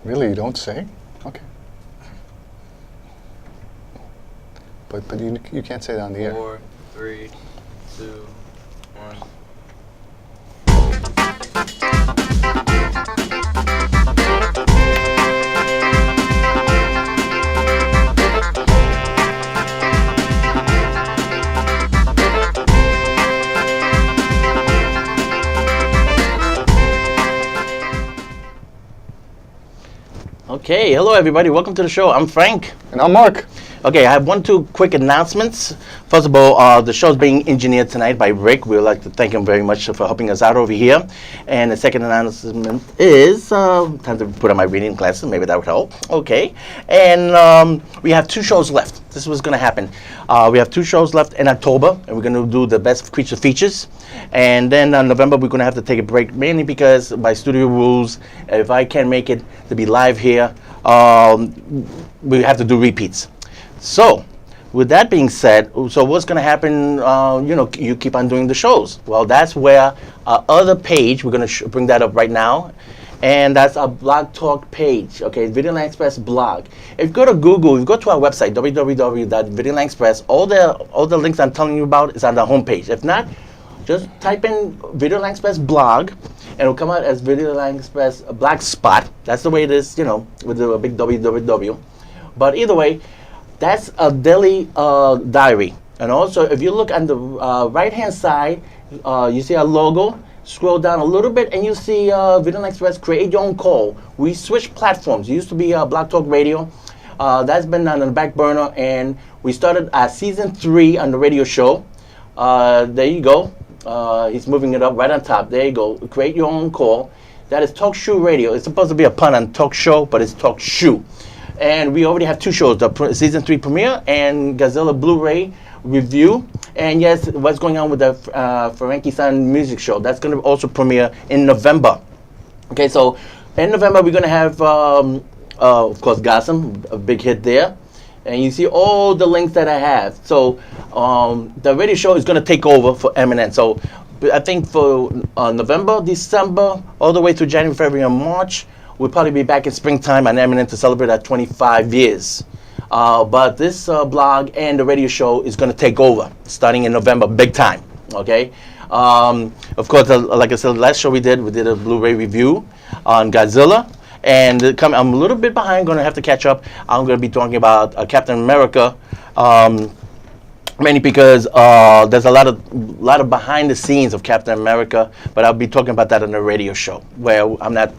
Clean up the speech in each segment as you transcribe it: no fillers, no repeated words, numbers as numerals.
Really, you don't say? Okay. But you can't say that on the air. 4, 3, 2, 1. Okay, hello everybody. Welcome to the show. I'm Frank. And I'm Mark. Okay, I have two quick announcements. First of all, the show's being engineered tonight by Rick. We'd like to thank him very much for helping us out over here. And the second announcement is time to put on my reading glasses. Maybe that would help. Okay, and we have 2 shows left. This is what's going to happen. We have 2 shows left in October, and we're going to do the best creature features. And then in November, we're going to have to take a break, mainly because by studio rules, if I can't make it to be live here, we have to do repeats. So, with that being said, so what's going to happen, you keep on doing the shows. Well, that's where our other page, we're going to bring that up right now, and that's our blog talk page, okay, Videoland Express blog. If you go to Google, if you go to our website, www.videoland Express, all the links I'm telling you about is on the homepage. If not, just type in Videoland Express blog, and it'll come out as Videoland Express Black Spot. That's the way it is, with the big www. But either way, that's a daily diary. And also, if you look on the right-hand side, you see our logo. Scroll down a little bit, and you see Videoland Express Create Your Own Call. We switched platforms. It used to be Blog Talk Radio. That's been on the back burner, and we started season 3 on the radio show. There you go. He's moving it up right on top. There you go. Create Your Own Call. That is Talk Shoe Radio. It's supposed to be a pun on talk show, but it's Talk Shoe. And we already have 2 shows, the season 3 premiere and Godzilla Blu-ray review. And yes, what's going on with the Frankie-san music show. That's going to also premiere in November. Okay, so in November, we're going to have, of course, Gotham, a big hit there. And you see all the links that I have. So the radio show is going to take over for MNN. So I think for November, December, all the way to January, February, and March, we'll probably be back in springtime on MNN to celebrate our 25 years. But this blog and the radio show is going to take over starting in November, big time. Okay. Of course, like I said, the last show we did a Blu-ray review on Godzilla. And I'm a little bit behind, going to have to catch up. I'm going to be talking about Captain America, mainly because there's a lot of behind the scenes of Captain America, but I'll be talking about that on the radio show, where I'm not,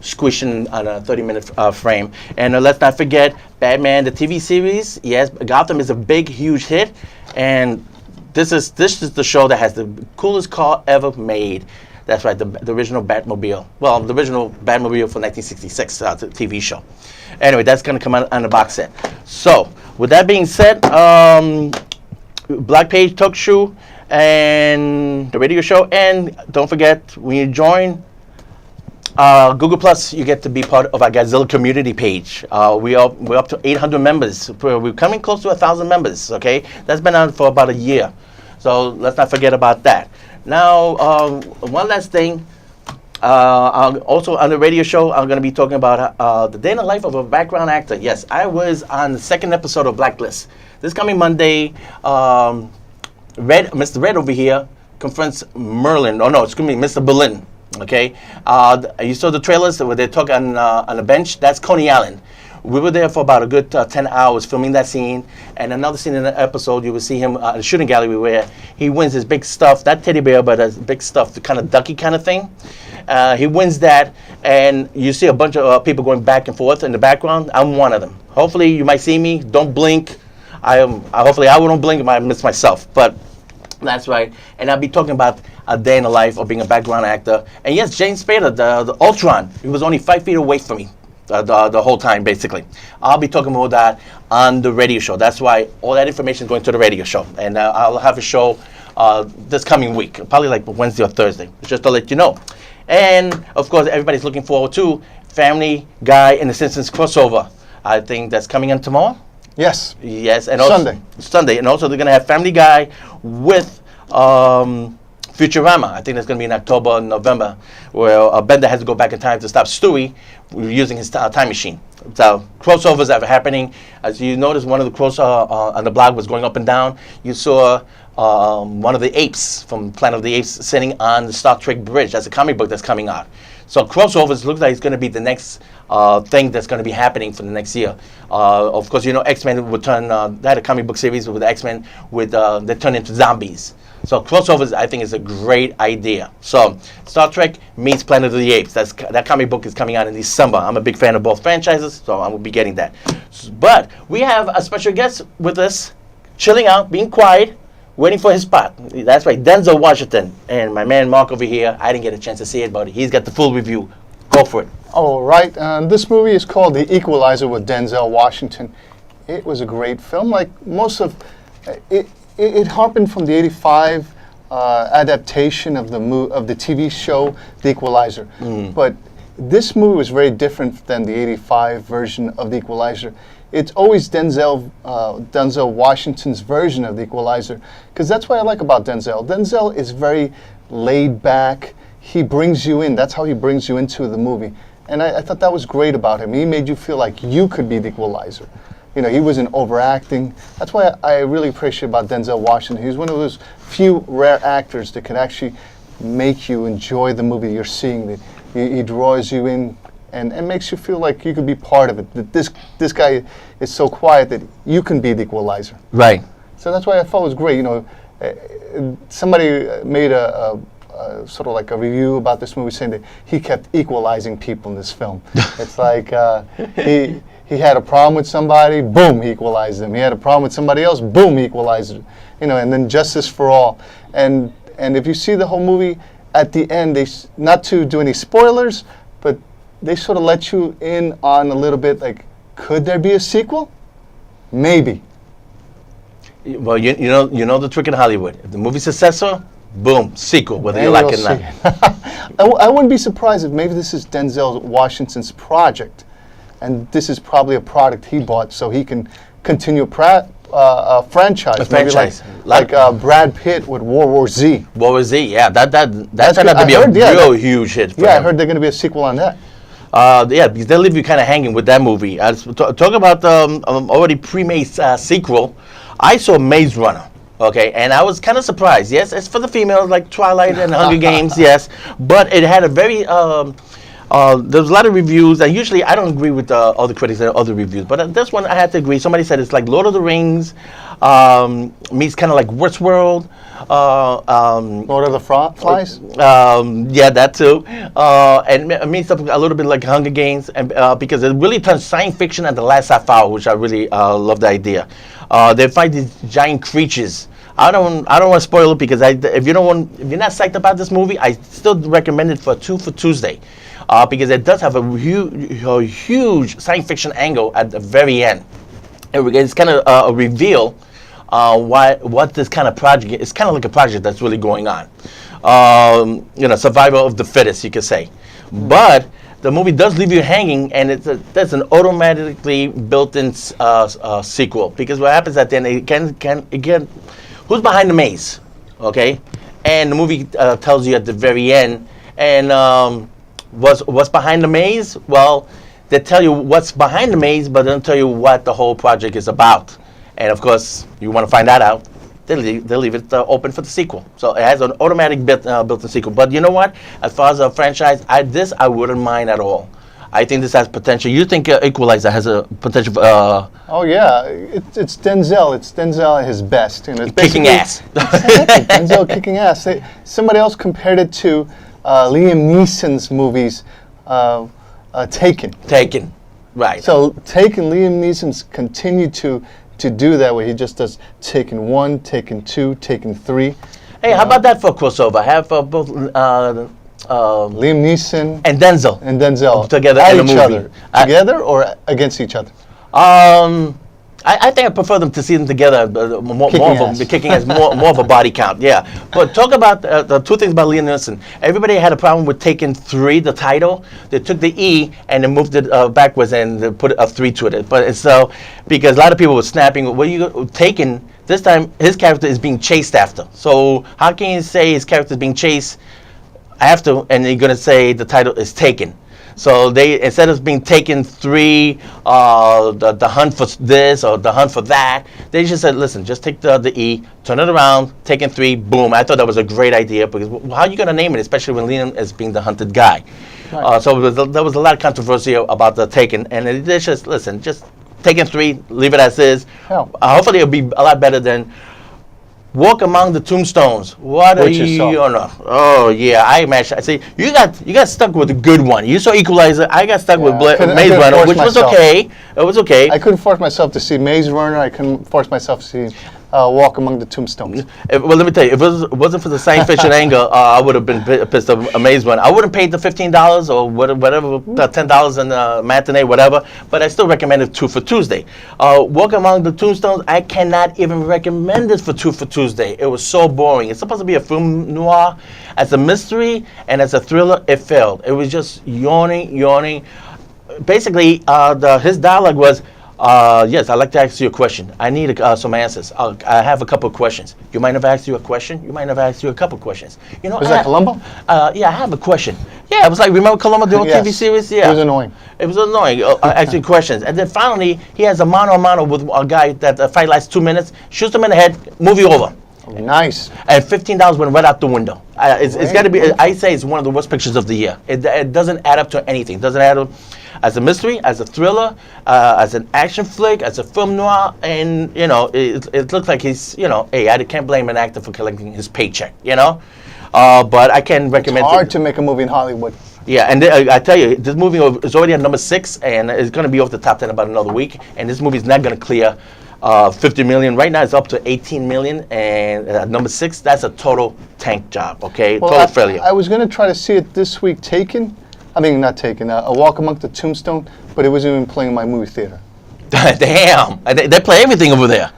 squishing on a 30-minute frame. And let's not forget Batman, the TV series. Yes, Gotham is a big, huge hit, and this is the show that has the coolest car ever made. That's right, the original Batmobile. Well, the original Batmobile for 1966 TV show. Anyway, that's going to come out on the box set. So, with that being said, Black Page, Talk Shoe, and the radio show. And don't forget, when you join Google Plus, you get to be part of our Godzilla community page. We're up to 800 members. We're coming close to 1,000 members. Okay, that's been on for about a year. So let's not forget about that. Now, one last thing. Also on the radio show, I'm going to be talking about the day in the life of a background actor. Yes, I was on the 2nd episode of Blacklist. This coming Monday, Mr. Red over here confronts Merlin. Oh no, excuse me, Mr. Berlin. Okay, you saw the trailers where they talk on a bench. That's Coney Island. We were there for about a good 10 hours filming that scene. And another scene in the episode, you will see him at the shooting gallery where he wins his big stuff, not teddy bear, but a big stuff, the kind of ducky kind of thing. He wins that, and you see a bunch of people going back and forth in the background. I'm one of them. Hopefully, you might see me. Don't blink. Hopefully, I won't blink. I might miss myself. But that's right. And I'll be talking about a day in the life of being a background actor. And yes, James Spader, the Ultron, he was only 5 feet away from me. The whole time, basically. I'll be talking about that on the radio show. That's why all that information is going to the radio show. And I'll have a show this coming week, probably like Wednesday or Thursday, just to let you know. And, of course, everybody's looking forward to Family Guy and the Simpsons crossover. I think that's coming in tomorrow. Yes. Yes. And also, Sunday. Sunday. And also they're going to have Family Guy with Futurama. I think that's going to be in October or November, where Bender has to go back in time to stop Stewie using his time machine. So crossovers are happening. As you notice, one of the crossovers on the blog was going up and down. You saw one of the apes from Planet of the Apes sitting on the Star Trek bridge. That's a comic book that's coming out. So crossovers looks like it's going to be the next thing that's going to be happening for the next year. Of course, you know, X-Men would turn, they had a comic book series with X-Men with, they turn into zombies. So crossovers, I think, is a great idea. So Star Trek meets Planet of the Apes. That comic book is coming out in December. I'm a big fan of both franchises, so I will be getting that. But we have a special guest with us, chilling out, being quiet, waiting for his spot. That's right, Denzel Washington. And my man Mark over here, I didn't get a chance to see it, but he's got the full review. Go for it. All right. This movie is called The Equalizer with Denzel Washington. It was a great film. Like most of it harpened from the '85 adaptation of the TV show The Equalizer. But this movie was very different than the '85 version of The Equalizer. It's always Denzel Washington's version of The Equalizer, because that's what I like about Denzel. Denzel is very laid back. He brings you in. That's how he brings you into the movie. And I thought that was great about him. He made you feel like you could be the Equalizer. You know, he wasn't overacting. That's why I really appreciate about Denzel Washington. He's one of those few rare actors that can actually make you enjoy the movie you're seeing. He draws you in and makes you feel like you could be part of it. That this guy is so quiet that you can be the Equalizer. Right. So that's why I thought it was great. You know, somebody made a sort of like a review about this movie saying that he kept equalizing people in this film. It's like he had a problem with somebody, boom, he equalized them. He had a problem with somebody else, boom, he equalized it. You know, and then justice for all. And if you see the whole movie, at the end, not to do any spoilers, but they sort of let you in on a little bit, like, could there be a sequel? Maybe. Well, you know the trick in Hollywood. If the movie's successful, boom, sequel, whether you like it or not. I wouldn't be surprised if maybe this is Denzel Washington's project, and this is probably a product he bought so he can continue a franchise. A franchise. Like Brad Pitt with World War Z. World War Z, yeah, that turned out to be a real huge hit for him. I heard they're going to be a sequel on that. Yeah, because they'll leave you kind of hanging with that movie. Talk about already pre-made sequel. I saw Maze Runner, okay, and I was kind of surprised. Yes, it's for the females, like Twilight and Hunger Games, yes, but it had a very, there was a lot of reviews, and usually I don't agree with all the critics and other reviews, but this one I had to agree. Somebody said it's like Lord of the Rings, meets kind of like Westworld. Lord of the Flies? Yeah, that too. And it means something a little bit like Hunger Games, and because it really turns science fiction at the last half hour, which I really love the idea. They fight these giant creatures. I don't want to spoil it because if you're not psyched about this movie, I still recommend it for Tuesday, because it does have a huge science fiction angle at the very end. It's kind of a reveal. What this kind of project is, kind of like a project that's really going on. Survival of the fittest, you could say. But the movie does leave you hanging, and that's an automatically built-in sequel. Because what happens at the end, again, who's behind the maze, okay? And the movie tells you at the very end, and what's behind the maze? Well, they tell you what's behind the maze, but they don't tell you what the whole project is about. And of course, you want to find that out, they'll leave it open for the sequel. So it has an automatic built-in sequel. But you know what? As far as a franchise, I wouldn't mind at all. I think this has potential. You think Equalizer has a potential? Oh yeah, it's Denzel. It's Denzel at his best. It's kicking ass. Exactly, Denzel kicking ass. Somebody else compared it to Liam Neeson's movies, Taken. Taken, right. So Taken, Liam Neeson's continued to do that, where he just does Taken 1, Taken 2, Taken 3. Hey, how about that for a crossover? Have both Liam Neeson and Denzel together at in a movie. Other. Together or against each other? I think I prefer them to see them together. More of them kicking as more of a body count. Yeah, but talk about the two things about Liam Neeson. Everybody had a problem with Taken 3, the title. They took the E and they moved it backwards and they put a 3 to it. But it's because a lot of people were snapping. Taken This time, his character is being chased after. So how can you say his character is being chased after, and you're gonna say the title is Taken? So they, instead of being Taken 3, the hunt for this or the hunt for that, they just said, listen, just take the E, turn it around, Taken 3, boom. I thought that was a great idea, because how are you gonna name it, especially when Liam is being the hunted guy? Right. So there was a lot of controversy about the Taken, and they just, listen, just Taken 3, leave it as is. Hell. Hopefully it'll be a lot better than Walk Among the Tombstones. What are Which you saw. you on? Oh yeah, I imagine. I see you got stuck with a good one. You saw Equalizer. I got stuck with I couldn't Maze Runner, force which was myself. okay. It was okay. I couldn't force myself to see Maze Runner. I couldn't force myself to see Walk Among the Tombstones. Well, let me tell you, if it wasn't for the science fiction angle, I would have been pissed off. Maze Runner. I wouldn't paid the $15 or whatever, the $10 in the matinee, whatever. But I still recommend it for Tuesday. Walk Among the Tombstones. I cannot even recommend it for Tuesday. It was so boring. It's supposed to be a film noir. As a mystery and as a thriller, it failed. It was just yawning. Basically, his dialogue was, yes, I'd like to ask you a question. I need some answers. I have a couple of questions. You mind if I ask you a question? You mind if I ask you a couple of questions? You know, Was that Columbo? Yeah, I have a question. Yeah, it was like, remember Columbo, the old Yes. TV series? Yeah. It was annoying. It was annoying, asking questions. And then finally, he has a mano-a-mano with a guy that the fight lasts 2 minutes, shoots him in the head, movie over. Nice. And $15 went right out the window. It's got to be, Great. I say it's one of the worst pictures of the year. It doesn't add up to anything. It doesn't add up as a mystery, as a thriller, as an action flick, as a film noir. And, you know, it looks like he's, you know, hey, I can't blame an actor for collecting his paycheck, you know? But I can recommend It's hard to make a movie in Hollywood. Yeah, and I tell you, this movie is already at number 6, and it's going to be off the top 10 about another week. And this movie is not going to clear 50 million. Right now, it's up to 18 million, and at number 6, that's a total tank job. Okay, Well, total failure. I was going to try to see it this week. Not Taken. A Walk Among the Tombstone, but it wasn't even playing in my movie theater. Damn, they play everything over there.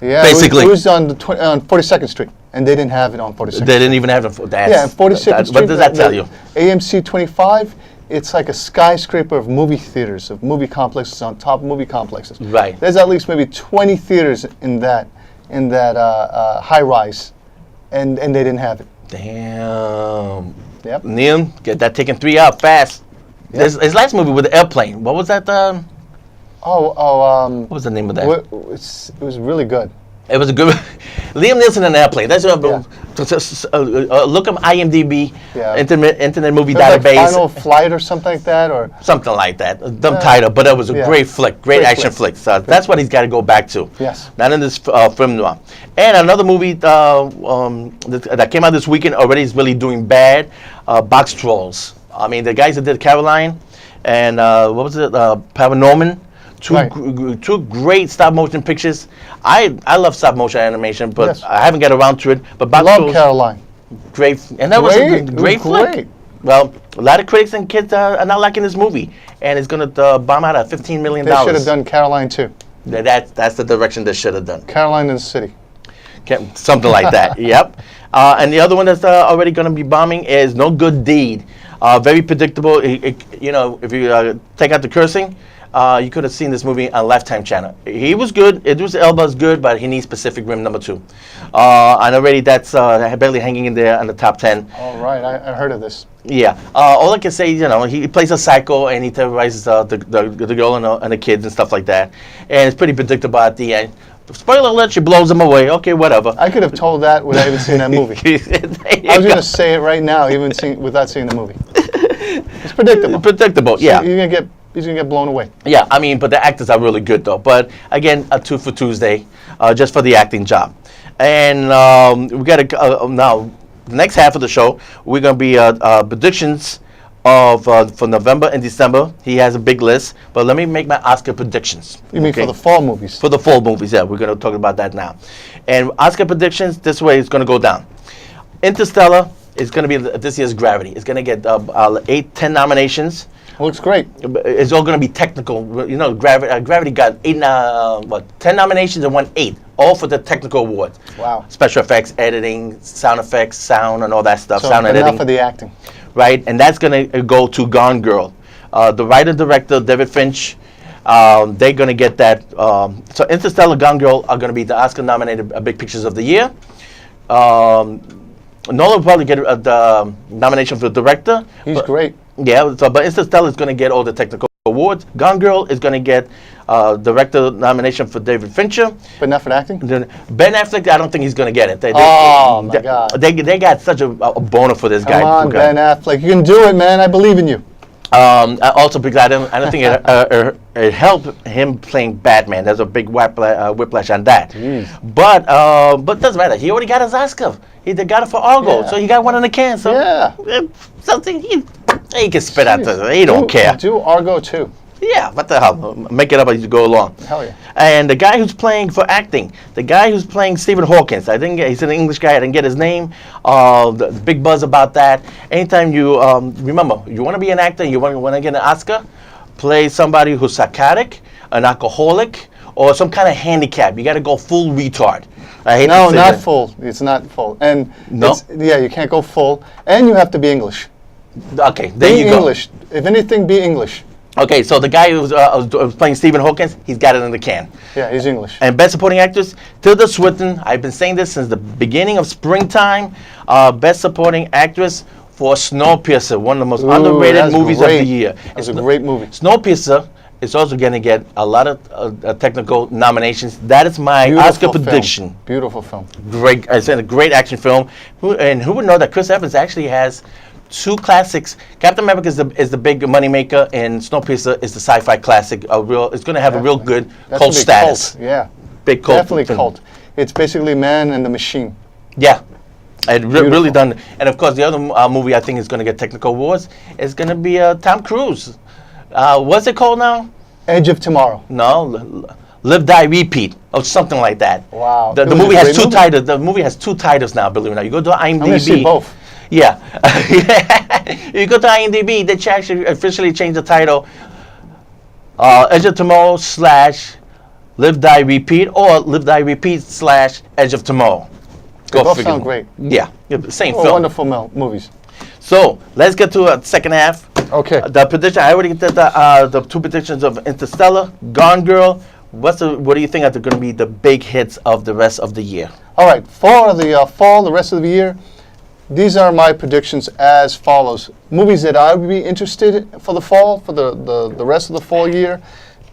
Yeah, Basically. it was on 42nd Street, and they didn't have it on 42nd. They didn't even have it. Yeah, 42nd Street. What does that tell you? AMC 25. It's like a skyscraper of movie theaters, of movie complexes on top of movie complexes. Right. There's at least maybe 20 theaters in that high rise, and they didn't have it. Damn. Yep. Neil, get that Taken 3 out fast. His last movie with the airplane. What was that? What was the name of that? It was really good. It was a good Liam Neeson in an airplane. That's what Yeah. look up IMDb, Yeah. Internet Movie It was like Database, Final Flight or something like that, or something like that. Dumb title, but it was a yeah. great flick, great action flick. So that's what he's got to go back to. Yes. Not in this film noir. And another movie that came out this weekend already is really doing bad. Box Trolls. I mean, the guys that did Caroline and what was it? Paranorman. Two great stop motion pictures. I love stop motion animation, but Yes. I haven't got around to it. But Box Love Trolls, Caroline. great, and that was a great flick. Great. Well, a lot of critics and kids are not liking this movie, and it's going to bomb out at $15 million. They should have done Caroline too. That's the direction they should have done. Caroline in the City. Something like that. Yep. And the other one that's already going to be bombing is No Good Deed. Very predictable. You know, if you take out the cursing, you could have seen this movie on Lifetime Channel. He was good. Idris Elba's good, but he needs Pacific Rim #2. And already that's barely hanging in there on the top 10. All right, I heard of this. Yeah. All I can say, you know, he plays a psycho and he terrorizes the girl and the kids and stuff like that. And it's pretty predictable at the end. Spoiler alert, she blows him away. Okay, whatever. I could have told that without even seeing that movie. I was going to say it right now, without seeing the movie. It's predictable. Predictable, yeah. He's gonna get blown away. Yeah, I mean, but the actors are really good though. But again, a 2 for Tuesday, just for the acting job. And we got now the next half of the show. We're gonna be predictions of for November and December. He has a big list, but let me make my Oscar predictions. You mean for the fall movies? For the fall movies, yeah. We're gonna talk about that now. And Oscar predictions. This way, it's gonna go down. Interstellar is gonna be this year's Gravity. It's gonna get 10 nominations. Looks great. It's all going to be technical. You know, Gravity got 10 nominations and won 8, all for the technical awards. Wow. Special effects, editing, sound effects, sound, and all that stuff. So sound enough editing. for the acting. Right, and that's going to go to Gone Girl. The writer-director, David Finch, They're going to get that. So Interstellar, Gone Girl are going to be the Oscar-nominated Big Pictures of the Year. Nolan will probably get the nomination for director. He's great. Yeah, so, but Interstellar is going to get all the technical awards. Gone Girl is going to get director nomination for David Fincher. But not for acting? Then Ben Affleck, I don't think he's going to get it. My God. They got such a boner for this guy. Come on, Ben Affleck. You can do it, man. I believe in you. Also, because I don't think it helped him playing Batman. There's a big whiplash on that. Jeez. But it doesn't matter. He already got his Oscar. He got it for Argo, so he got one in the can. So something he can spit out there. He don't care. Do Argo too. Yeah, what the hell? Make it up as you go along. Hell yeah. And the guy who's playing for acting, the guy who's playing Stephen Hawkins, he's an English guy. I didn't get his name. The big buzz about that. Anytime you remember, you want to be an actor, you want to get an Oscar, play somebody who's psychotic, an alcoholic, or some kind of handicap. You got to go full retard. No, not full. It's not full. And no? You can't go full. And you have to be English. Okay, there you go. English. If anything, be English. Okay, so the guy who's was playing Stephen Hawkins, he's got it in the can. Yeah, he's English. And Best Supporting Actress, Tilda Swinton. I've been saying this since the beginning of springtime. Best Supporting Actress for Snowpiercer, one of the most underrated movies of the year. It's a great movie. Snowpiercer is also going to get a lot of technical nominations. That is my Oscar prediction. Beautiful film. Great, I said a great action film. Who would know that Chris Evans actually has two classics? Captain America is the big moneymaker, and Snowpiercer is the sci-fi classic. It's going to have a real good cult status. Cult. Yeah, big cult. Definitely cult. It's basically Man and the Machine. Yeah, it really done. And of course, the other movie I think is going to get technical awards is going to be Tom Cruise. What's it called now? Edge of Tomorrow. No, Live, Die, Repeat, or something like that. Wow. The movie has two titles. The movie has two titles now. Believe it or not, you go to IMDb. I'm going to see both. Yeah. You go to IMDb, they actually officially changed the title. Edge of Tomorrow / Live, Die, Repeat, or Live, Die, Repeat / Edge of Tomorrow. They both sound great. Yeah, same film. Wonderful movies. So let's get to the second half. Okay. The prediction. I already did the two predictions of Interstellar, Gone Girl. What do you think are going to be the big hits of the rest of the year? All right, for the fall, the rest of the year, these are my predictions as follows. Movies that I would be interested in for the fall, for the rest of the fall year,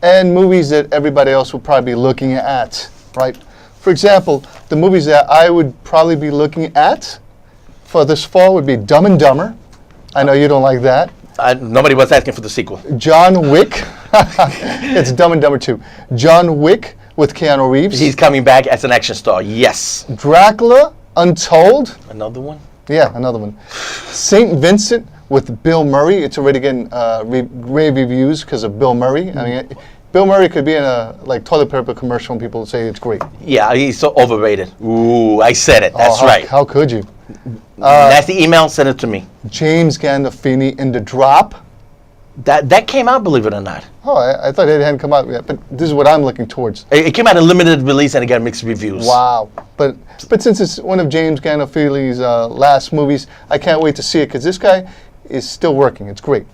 and movies that everybody else will probably be looking at, right? For example, the movies that I would probably be looking at for this fall would be Dumb and Dumber. I know you don't like that. Nobody was asking for the sequel. John Wick. It's Dumb and Dumber 2. John Wick with Keanu Reeves. He's coming back as an action star, yes. Dracula Untold. Another one? Yeah, another one. St. Vincent with Bill Murray. It's already getting rave reviews because of Bill Murray. I mean, Bill Murray could be in a toilet paper commercial and people say it's great. Yeah, he's so overrated. Ooh, I said it. That's right. How could you? That's the email. Send it to me. James Gandolfini in The Drop. That came out, believe it or not. Oh, I thought it hadn't come out yet, but this is what I'm looking towards. It came out in limited release and it got mixed reviews. Wow. But since it's one of James Gandolfini's last movies, I can't wait to see it because this guy is still working. It's great.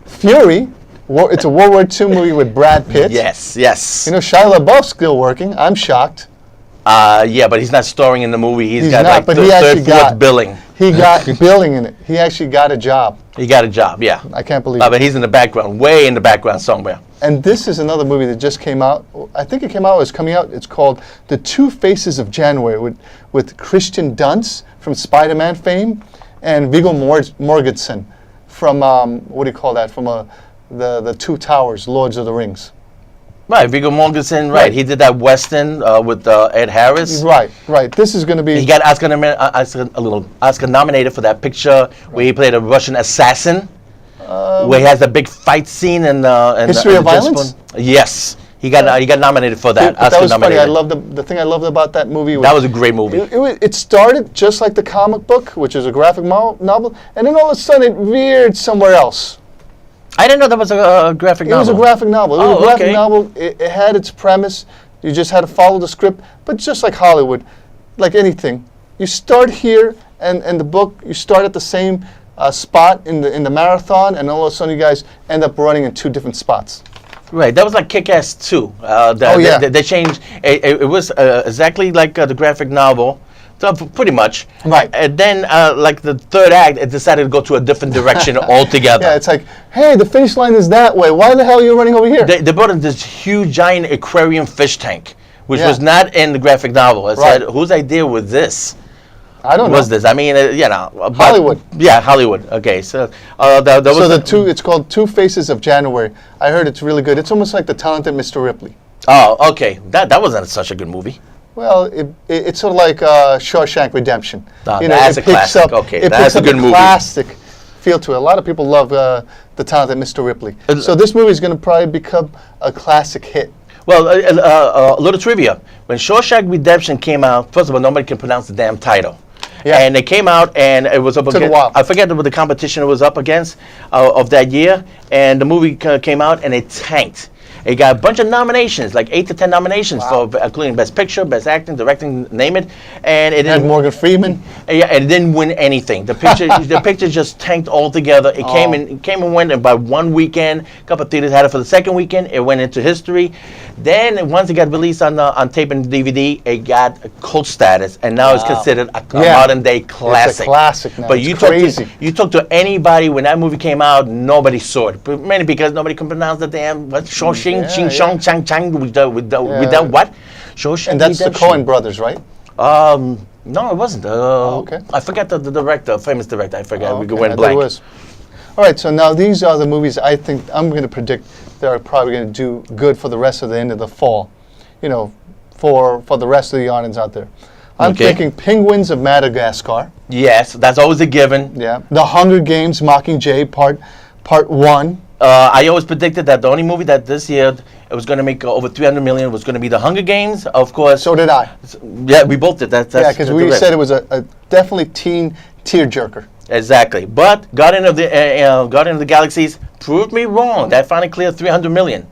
Fury. It's a World War II movie with Brad Pitt. Yes. You know, Shia LaBeouf's still working. I'm shocked. Yeah, but he's not starring in the movie. He's got not, like but the he actually third, fourth got billing. He got billing in it. He actually got a job. He got a job, yeah. I can't believe it. But he's in the background, way in the background somewhere. And this is another movie that just came out. I think it came out, it's coming out. It's called The Two Faces of January with Christian Dunst from Spider-Man fame and Viggo Mortensen from, what do you call that, from the Two Towers, Lords of the Rings. Right, Viggo Mortensen, right. He did that Western with Ed Harris. Right. This is going to be... He got Oscar nominated for that picture where he played a Russian assassin, where he has a big fight scene in History of Violence? Yes. He got nominated for that. But that was funny. I loved the thing I loved about that movie. That was a great movie. It started just like the comic book, which is a graphic novel, and then all of a sudden it veered somewhere else. I didn't know that was a graphic novel. It was a graphic novel. It was a graphic novel. It had its premise. You just had to follow the script. But just like Hollywood, like anything, you start here, and the book, you start at the same spot in the marathon, and all of a sudden you guys end up running in 2 different spots. Right, that was like Kick-Ass 2. They changed. It was exactly like the graphic novel, so pretty much. Right. And then, like the third act, it decided to go to a different direction altogether. Yeah, it's like, hey, the finish line is that way. Why the hell are you running over here? They brought in this huge, giant aquarium fish tank, which Yeah. was not in the graphic novel. I Right. said, whose idea was this? I don't know. Was this? I mean, but- Hollywood. Yeah, Hollywood. Okay, so So it's called Two Faces of January. I heard it's really good. It's almost like the talented Mr. Ripley. Oh, okay. That wasn't such a good movie. Well, it's sort of like Shawshank Redemption. That's a classic. Okay, that's a good movie. Classic feel to it. A lot of people love the talented Mr. Ripley. So this movie is going to probably become a classic hit. Well, a little trivia. When Shawshank Redemption came out, first of all, nobody can pronounce the damn title. Yeah. And it came out, and it was up Took a against, while. I forget what the competition it was up against of that year. And the movie came out, and it tanked. It got a bunch of nominations, like 8 to 10 nominations, for including Best Picture, Best Acting, Directing, name it. And it And didn't. Morgan Freeman. Yeah, and it didn't win anything. The picture just tanked altogether. It came and went, and by one weekend, a couple of theaters had it for the second weekend. It went into history. Then once it got released on tape and DVD, it got cult status, and now it's considered a modern day classic. It's a classic now. But It's you crazy. talk to anybody when that movie came out, nobody saw it. Mainly because nobody can pronounce the damn Shawshank, Ching Shong, Chang Chang with that what? Shawshank. And that's the Redemption. Coen brothers, right? No, it wasn't. okay. I forgot the director, famous director. I forgot. We Okay, went I thought blank. it was. All right, so now these are the movies I think I'm going to predict that are probably going to do good for the rest of the end of the fall. For the rest of the audience out there. I'm Okay. thinking Penguins of Madagascar. Yes, that's always a given. Yeah. The Hunger Games Mockingjay Part 1. I always predicted that the only movie that this year it was going to make over 300 million was going to be The Hunger Games, of course. So did I. Yeah, we both did. That's Yeah, because we said it was a definitely teen tearjerker. Exactly. But Guardian of the Galaxies proved me wrong. That finally cleared 300 million.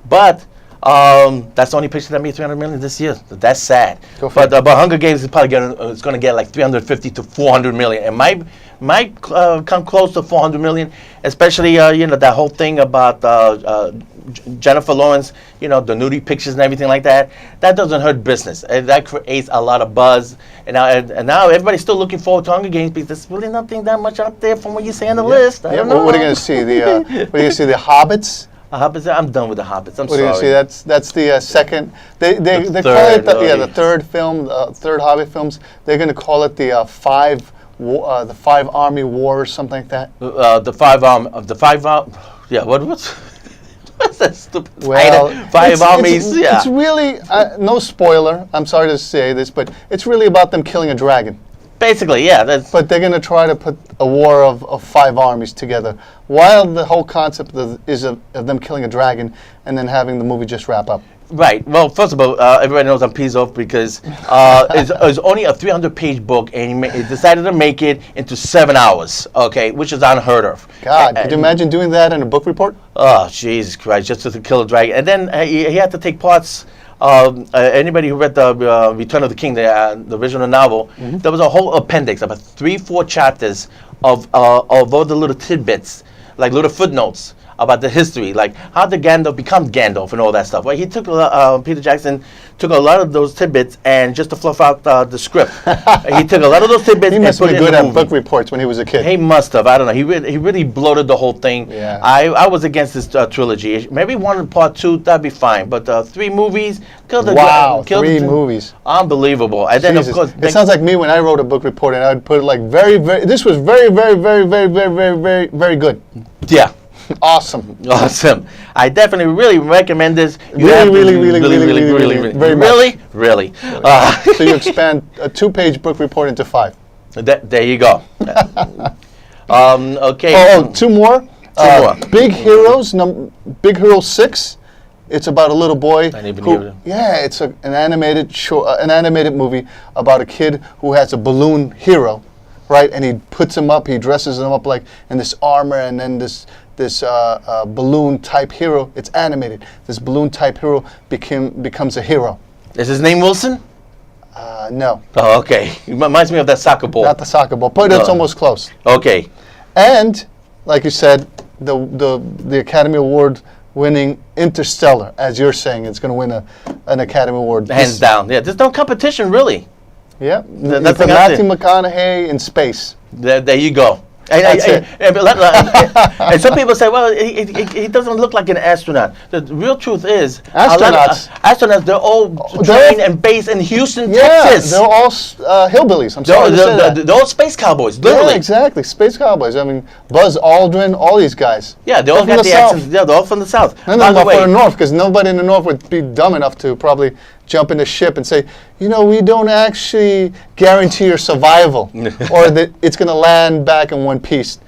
But that's the only picture that made 300 million this year. That's sad. But Hunger Games is probably going to get like 350 to 400 million. It might come close to 400 million, especially that whole thing about Jennifer Lawrence, the nudie pictures and everything like that. That doesn't hurt business. That creates a lot of buzz. And now everybody's still looking forward to Hunger Games because there's really nothing that much out there from what you say on the list. I don't know. What are you going to see? What are you going to see? The Hobbits? I'm done with the Hobbits. I'm What are you sorry. going to see? That's the second. They call it the third film, third Hobbit films. They're going to call it the five army war or something like that. What's that stupid title? Five armies. It's really no spoiler. I'm sorry to say this, but it's really about them killing a dragon. Basically, yeah. But they're going to try to put a war of 5 armies together, while the whole concept is of them killing a dragon and then having the movie just wrap up. Right. Well, first of all, everybody knows I'm peeved off because it's only a 300-page book, and he decided to make it into 7 hours, okay, which is unheard of. God, could you imagine doing that in a book report? Oh, Jesus Christ, just to kill a dragon. And then he had to take parts. Anybody who read the Return of the King, the original novel, there was a whole appendix, about 3-4 chapters of all the little tidbits, like little footnotes about the history, like how did Gandalf become Gandalf and all that stuff. Well, he took Peter Jackson took a lot of those tidbits and just to fluff out the script. He took a lot of those tidbits. He must and have put been it good in the at movie. book reports when he was a kid. He must have. I don't know. He really bloated the whole thing. Yeah. I was against this trilogy. Maybe 1 and part 2, that'd be fine. But 3 movies, killed the Wow, killed 3 the, movies. Unbelievable. And then Jesus. of course, It sounds like me when I wrote a book report, and I would put it like very, very. This was very, very, very, very, very, very, very, very good. Yeah. Awesome. Awesome. I definitely really recommend this. You Really, have to really, really, very much. Really. So you expand a 2-page book report into 5. There you go. Okay. Oh, 2 more. Two more. Big Heroes. Big Hero 6. It's about a little boy. I didn't even hear it. Yeah, it's an animated movie about a kid who has a balloon hero, right? And he puts him up. He dresses him up like in this armor, and then this balloon type hero. It's animated. This balloon type hero becomes a hero. Is his name Wilson? No, Oh, okay. It reminds me of that soccer ball. not the soccer ball, but it's almost close. Okay. And, like you said, the Academy Award winning Interstellar, as you're saying, it's going to win an Academy Award. Hands down. Yeah, there's no competition, really. Yeah. That's For out Matthew there. McConaughey in space. There you go. That's it. And some people say, well, he doesn't look like an astronaut. The real truth is, astronauts, they're all trained and based in Houston, Texas. They're all hillbillies. I'm sorry to say that. They're all space cowboys, literally. Yeah, exactly. Space cowboys. I mean, Buzz Aldrin, all these guys. Yeah, they all They're got from the the accents. South. Yeah, they're all from the South. And By then the for way, the North, because nobody in the North would be dumb enough to probably jump in the ship and say, you know, we don't actually guarantee your survival, or that it's going to land back in one piece.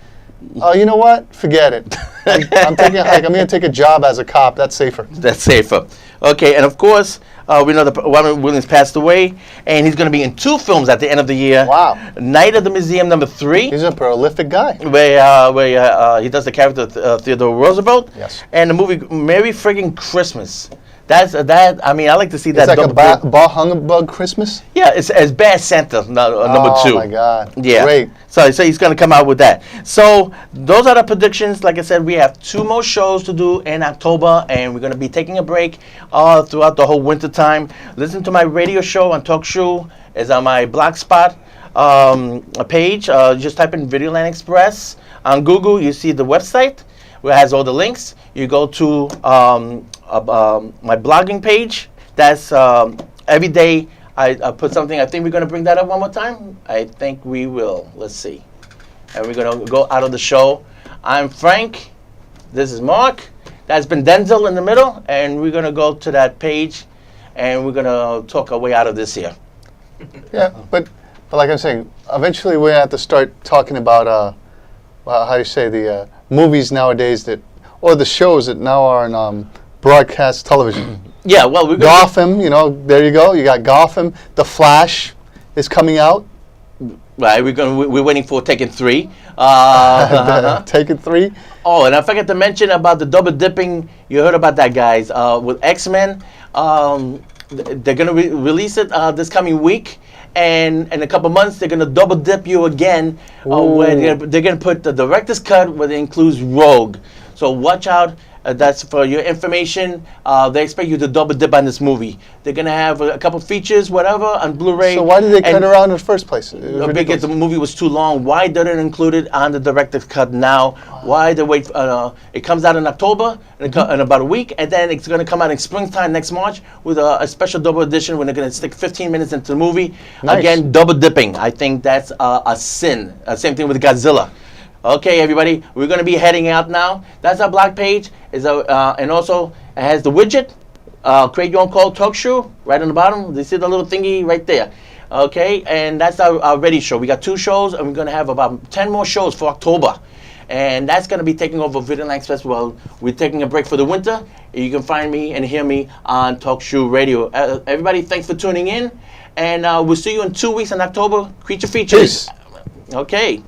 Oh, you know what? Forget it. I'm taking a hike. I'm going to take a job as a cop. That's safer. That's safer. Okay, and of course, we know that Robin Williams passed away, and he's going to be in 2 films at the end of the year. Wow. Night at the Museum #3. He's a prolific guy. Where he does the character of Theodore Roosevelt. Yes. And the movie Merry Friggin' Christmas. I mean, I like to see that. It's like a Bah Humbug Christmas. Yeah, it's as Bad Santa number 2. Oh my God! Yeah. Great. So he's going to come out with that. So those are the predictions. Like I said, we have 2 more shows to do in October, and we're going to be taking a break throughout the whole winter time. Listen to my radio show on TalkShoe. It's on my Blogspot page. Just type in Videoland Express on Google. You see the website where it has all the links. You go to my blogging page. That's every day I put something. I think we're going to bring that up one more time. I think we will. Let's see. And we're going to go out of the show. I'm Frank. This is Mark. That's been Denzel in the middle. And we're going to go to that page. And we're going to talk our way out of this here. Yeah, but like I'm saying, eventually we have to start talking about how do you say, the movies nowadays or the shows that now are on broadcast television. Yeah, well, we're going Gotham, you know, there you go. You got Gotham. The Flash is coming out. Right, we're waiting for Taken 3. Taken 3. Oh, and I forgot to mention about the double dipping. You heard about that, guys. With X-Men, they're going to release it this coming week. And in a couple months, they're going to double dip you again. Where they're going to put the director's cut where it includes Rogue. So watch out. That's for your information. They expect you to double dip on this movie. They're going to have a couple features, whatever, on Blu-ray. So why did they cut it around in the first place? Because the movie was too long. Why didn't include it on the director's cut now? Why they wait? It comes out in October in about a week, and then it's going to come out in springtime next March with a special double edition when they're going to stick 15 minutes into the movie. Nice. Again, double dipping. I think that's a sin. Same thing with Godzilla. Okay, everybody, we're going to be heading out now. That's our blog page. And also, it has the widget, create your own call talk show, right on the bottom. You see the little thingy right there. Okay, and that's our ready show. We got 2 shows, and we're going to have about 10 more shows for October. And that's going to be taking over Videoland Express while we're taking a break for the winter. You can find me and hear me on TalkShoe Radio. Everybody, thanks for tuning in. And we'll see you in 2 weeks in October. Creature Features. Peace. Okay.